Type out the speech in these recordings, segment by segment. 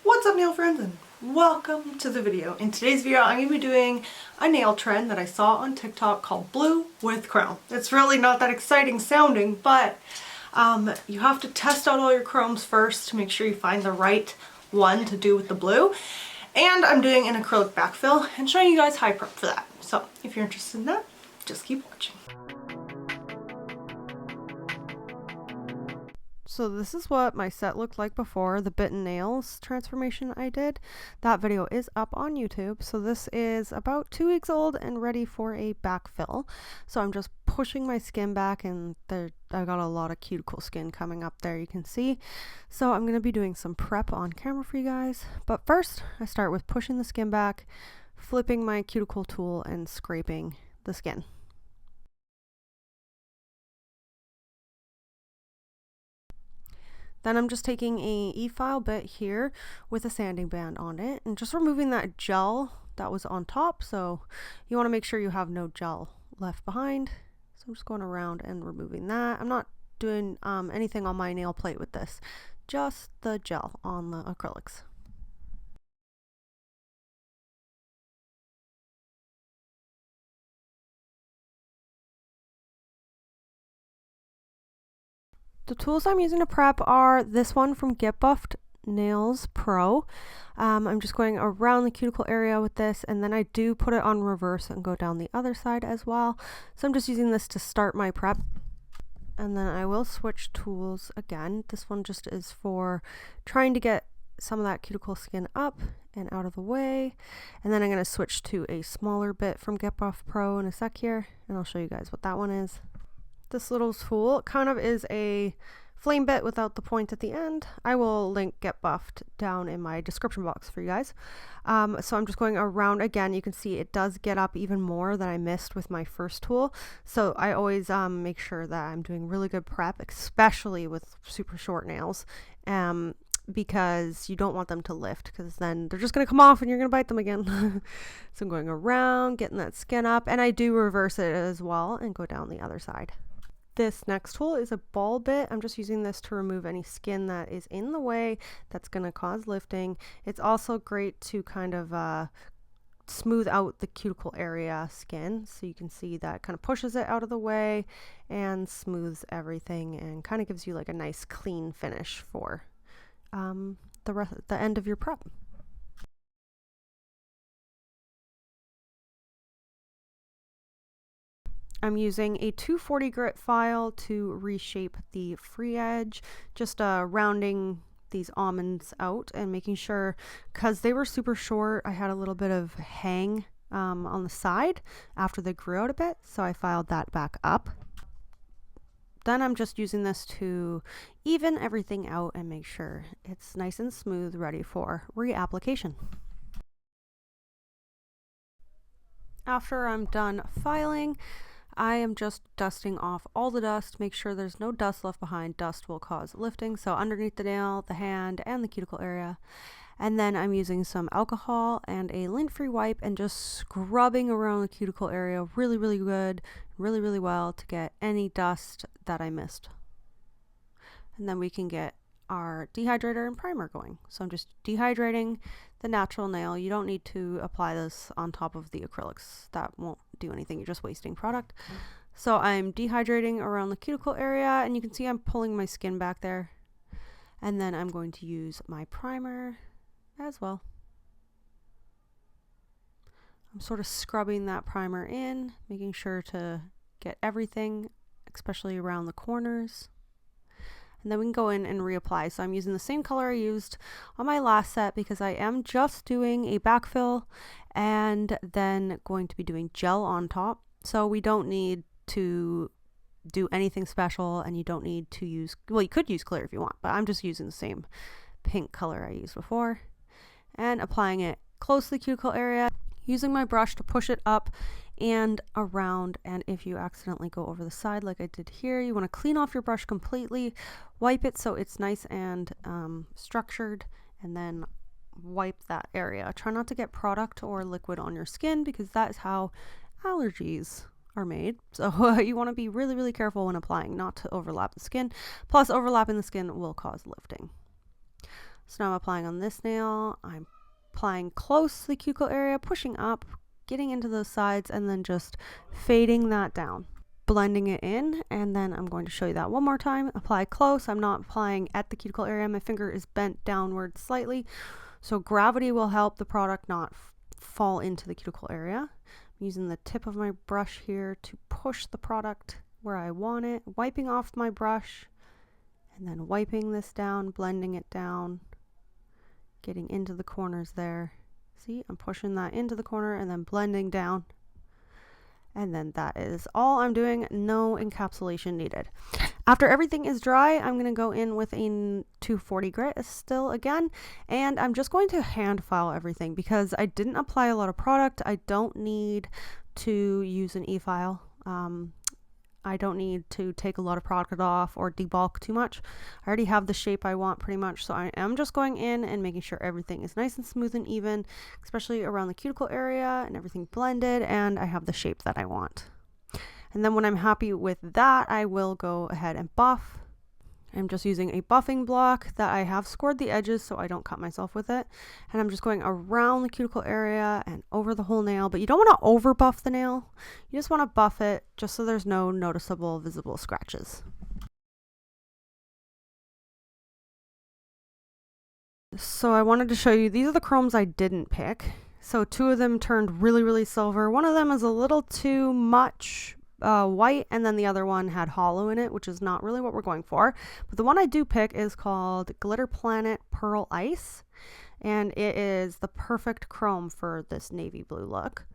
What's up, nail friends, and welcome to the video. In today's video I'm going to be doing a nail trend that I saw on TikTok called blue with chrome. It's really not that exciting sounding, but you have to test out all your chromes first to make sure you find the right one to do with the blue. And I'm doing an acrylic backfill and showing you guys how I prep for that. So if you're interested in that, just keep watching. So this is what my set looked like before the bitten nails transformation I did. That video is up on YouTube. So this is about 2 weeks old and ready for a backfill. So I'm just pushing my skin back, and I got a lot of cuticle skin coming up there, you can see. So I'm going to be doing some prep on camera for you guys. But first I start with pushing the skin back, flipping my cuticle tool and scraping the skin. Then I'm just taking a e-file bit here with a sanding band on it and just removing that gel that was on top. So you want to make sure you have no gel left behind. So I'm just going around and removing that. I'm not doing anything on my nail plate with this, just the gel on the acrylics. The tools I'm using to prep are this one from Get Buffed Nails Pro. I'm just going around the cuticle area with this, and then I do put it on reverse and go down the other side as well. So I'm just using this to start my prep, and then I will switch tools again. This one just is for trying to get some of that cuticle skin up and out of the way, and then I'm going to switch to a smaller bit from Get Buffed Pro in a sec here, and I'll show you guys what that one is. This little tool kind of is a flame bit without the point at the end. I will link Get Buffed down in my description box for you guys. So I'm just going around again. You can see it does get up even more than I missed with my first tool. So I always make sure that I'm doing really good prep, especially with super short nails, because you don't want them to lift, because then they're just going to come off and you're going to bite them again. So I'm going around, getting that skin up, and I do reverse it as well and go down the other side. This next tool is a ball bit. I'm just using this to remove any skin that is in the way that's going to cause lifting. It's also great to kind of smooth out the cuticle area skin. So you can see that kind of pushes it out of the way and smooths everything and kind of gives you like a nice clean finish for the end of your prep. I'm using a 240 grit file to reshape the free edge, just rounding these almonds out and making sure, because they were super short, I had a little bit of hang on the side after they grew out a bit, so I filed that back up. Then I'm just using this to even everything out and make sure it's nice and smooth, ready for reapplication. After I'm done filing, I am just dusting off all the dust, make sure there's no dust left behind. Dust will cause lifting, so underneath the nail, the hand, and the cuticle area. And then I'm using some alcohol and a lint-free wipe and just scrubbing around the cuticle area really, really good, really well to get any dust that I missed. And then we can get our dehydrator and primer going. So I'm just dehydrating the natural nail. You don't need to apply this on top of the acrylics. That won't do anything. You're just wasting product. So I'm dehydrating around the cuticle area, and you can see I'm pulling my skin back there. And then I'm going to use my primer as well. I'm sort of scrubbing that primer in, making sure to get everything, especially around the corners. And then we can go in and reapply. So I'm using the same color I used on my last set because I am just doing a backfill and then going to be doing gel on top. So we don't need to do anything special, and you don't need to use, well, you could use clear if you want, but I'm just using the same pink color I used before and applying it close to the cuticle area, using my brush to push it up and around. And if you accidentally go over the side like I did here, you want to clean off your brush completely, wipe it so it's nice and structured, and then wipe that area. Try not to get product or liquid on your skin, because that is how allergies are made. So you want to be really careful when applying, not to overlap the skin. Plus, overlapping the skin will cause lifting. So now I'm applying on this nail. I'm applying close to the cuticle area, pushing up, getting into those sides, and then just fading that down, blending it in. And then I'm going to show you that one more time. Apply close. I'm not applying at the cuticle area. My finger is bent downward slightly, so gravity will help the product not fall into the cuticle area. I'm using the tip of my brush here to push the product where I want it, wiping off my brush, and then wiping this down, blending it down, getting into the corners there. See, I'm pushing that into the corner and then blending down. And then that is all I'm doing. No encapsulation needed. After everything is dry, I'm going to go in with a 240 grit still again, and I'm just going to hand file everything because I didn't apply a lot of product. I don't need to use an e-file. I don't need to take a lot of product off or debulk too much. I already have the shape I want pretty much, so I am just going in and making sure everything is nice and smooth and even, especially around the cuticle area, and everything blended, and I have the shape that I want. And then when I'm happy with that, I will go ahead and buff. I'm just using a buffing block that I have scored the edges so I don't cut myself with it. And I'm just going around the cuticle area and over the whole nail, but you don't want to over buff the nail. You just want to buff it just so there's no noticeable visible scratches. So I wanted to show you, these are the chromes I didn't pick. So 2 of them turned really, really silver. One of them is a little too much white, and then the other one had hollow in it, which is not really what we're going for. But the one I do pick is called Glitter Planet Pearl Ice, and it is the perfect chrome for this navy blue look.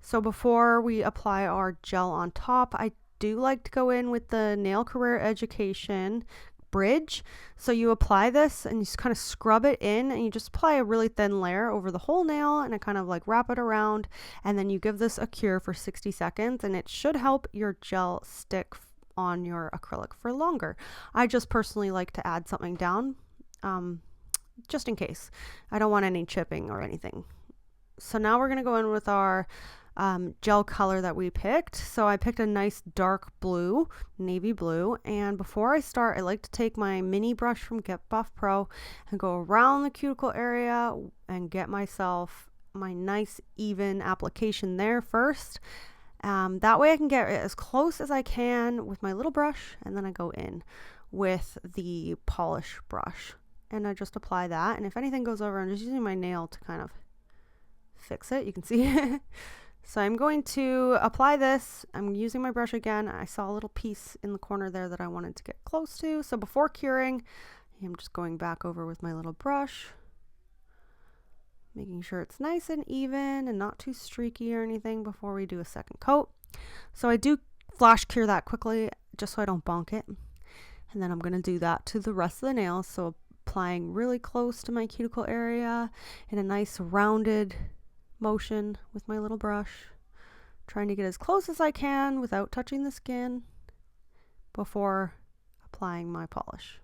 So before we apply our gel on top, I do like to go in with the Nail Career Education bridge. So you apply this and you just kind of scrub it in, and you just apply a really thin layer over the whole nail, and I kind of like wrap it around, and then you give this a cure for 60 seconds, and it should help your gel stick on your acrylic for longer. I just personally like to add something down just in case. I don't want any chipping or anything. So now we're going to go in with our gel color that we picked. So I picked a nice dark blue, navy blue, and before I start, I like to take my mini brush from Get Buff Pro and go around the cuticle area and get myself my nice even application there first. That way I can get it as close as I can with my little brush, and then I go in with the polish brush and I just apply that, and if anything goes over, I'm just using my nail to kind of fix it. You can see So I'm going to apply this. I'm using my brush again. I saw a little piece in the corner there that I wanted to get close to. So before curing, I'm just going back over with my little brush, making sure it's nice and even and not too streaky or anything before we do a second coat. So I do flash cure that quickly just so I don't bonk it. And then I'm going to do that to the rest of the nails. So applying really close to my cuticle area in a nice rounded motion with my little brush, trying to get as close as I can without touching the skin before applying my polish.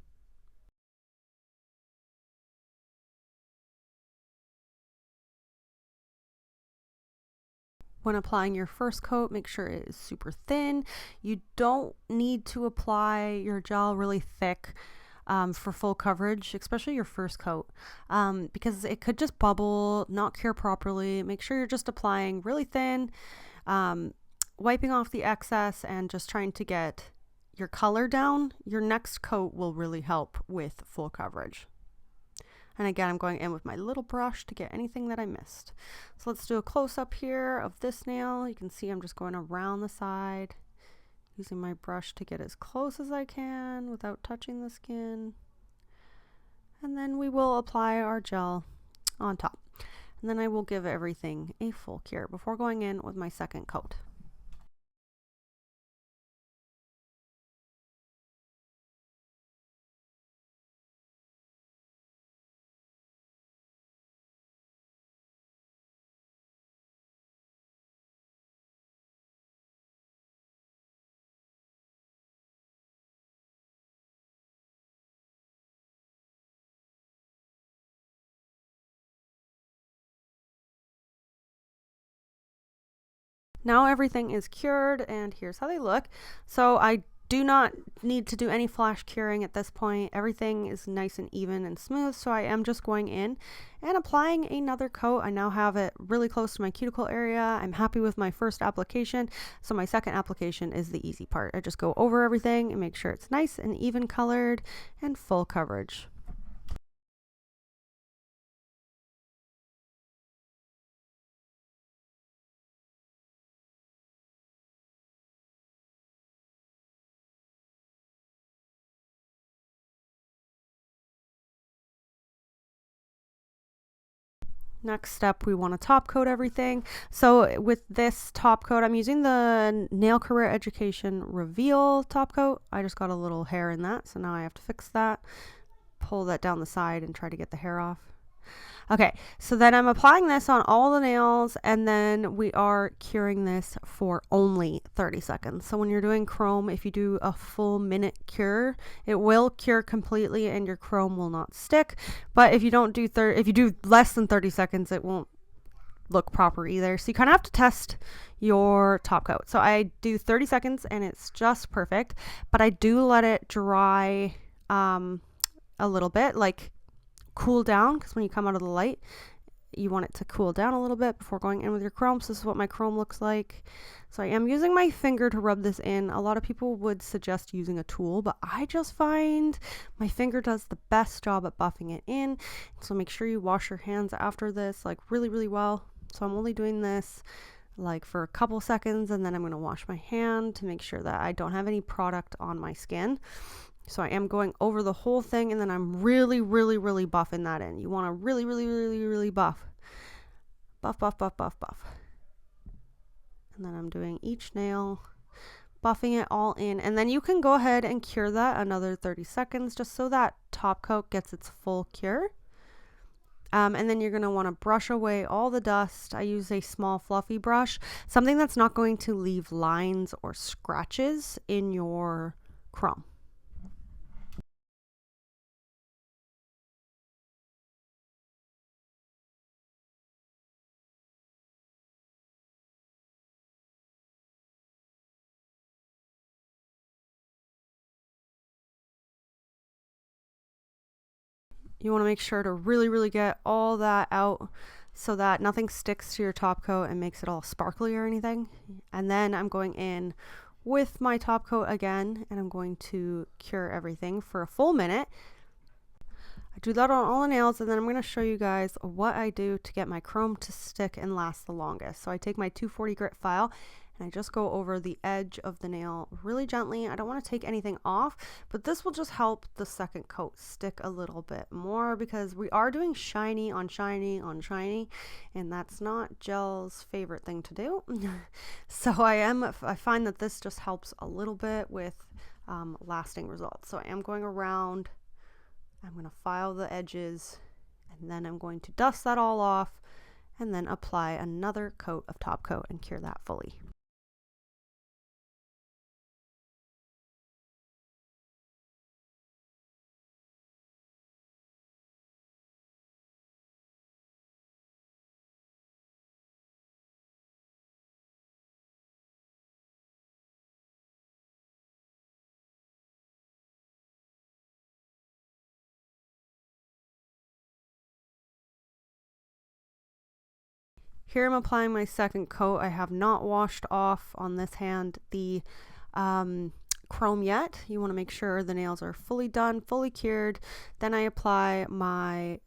When applying your first coat, make sure it is super thin. You don't need to apply your gel really thick for full coverage, especially your first coat, because it could just bubble, not cure properly. Make sure you're just applying really thin, wiping off the excess, and just trying to get your color down. Your next coat will really help with full coverage. And again, I'm going in with my little brush to get anything that I missed. So let's do a close-up here of this nail. You can see I'm just going around the side, using my brush to get as close as I can without touching the skin. And then we will apply our gel on top. And then I will give everything a full cure before going in with my second coat. Now everything is cured, and here's how they look. So I do not need to do any flash curing at this point. Everything is nice and even and smooth, so I am just going in and applying another coat. I now have it really close to my cuticle area. I'm happy with my first application, so my second application is the easy part. I just go over everything and make sure it's nice and even colored and full coverage. Next step, we want to top coat everything. So with this top coat, I'm using the Nail Career Education Reveal top coat. I just got a little hair in that, so now I have to fix that. Pull that down the side and try to get the hair off. Okay, so then I'm applying this on all the nails, and then we are curing this for only 30 seconds. So when you're doing chrome, if you do a full minute cure, it will cure completely and your chrome will not stick. But if you don't do if you do less than 30 seconds, it won't look proper either. So you kind of have to test your top coat. So I do 30 seconds and it's just perfect, but I do let it dry a little bit, like cool down, because when you come out of the light you want it to cool down a little bit before going in with your chrome. So this is what my chrome looks like. So I am using my finger to rub this in. A lot of people would suggest using a tool, but I just find my finger does the best job at buffing it in. So make sure you wash your hands after this, like really well. So I'm only doing this like for a couple seconds, and then I'm going to wash my hand to make sure that I don't have any product on my skin. So I am going over the whole thing, and then I'm really buffing that in. You want to really buff. Buff. And then I'm doing each nail, buffing it all in. And then you can go ahead and cure that another 30 seconds just so that top coat gets its full cure. And then you're going to want to brush away all the dust. I use a small fluffy brush, something that's not going to leave lines or scratches in your chrome. You want to make sure to really get all that out so that nothing sticks to your top coat and makes it all sparkly or anything. And then I'm going in with my top coat again, and I'm going to cure everything for a full minute. I do that on all the nails, and then I'm going to show you guys what I do to get my chrome to stick and last the longest. So I take my 240 grit file and I just go over the edge of the nail really gently. I don't want to take anything off, but this will just help the second coat stick a little bit more, because we are doing shiny on shiny on shiny, and that's not gel's favorite thing to do. So I find that this just helps a little bit with lasting results. So I am going around, I'm going to file the edges, and then I'm going to dust that all off and then apply another coat of top coat and cure that fully. Here I'm applying my second coat. I have not washed off on this hand the chrome yet. You want to make sure the nails are fully done, fully cured. Then I apply my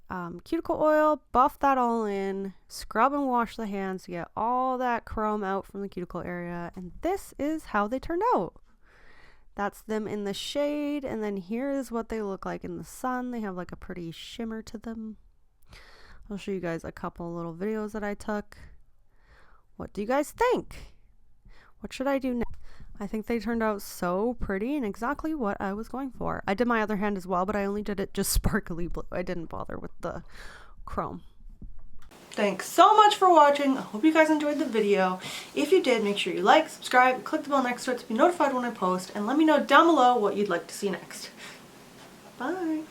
cuticle oil, buff that all in, scrub and wash the hands to get all that chrome out from the cuticle area. And this is how they turned out. That's them in the shade, and then here is what they look like in the sun. They have like a pretty shimmer to them. I'll show you guys a couple little videos that I took. What do you guys think? What should I do next? I think they turned out so pretty and exactly what I was going for. I did my other hand as well, but I only did it just sparkly blue. I didn't bother with the chrome. Thanks so much for watching. I hope you guys enjoyed the video. If you did, make sure you like, subscribe, click the bell next to it to be notified when I post, and let me know down below what you'd like to see next. Bye!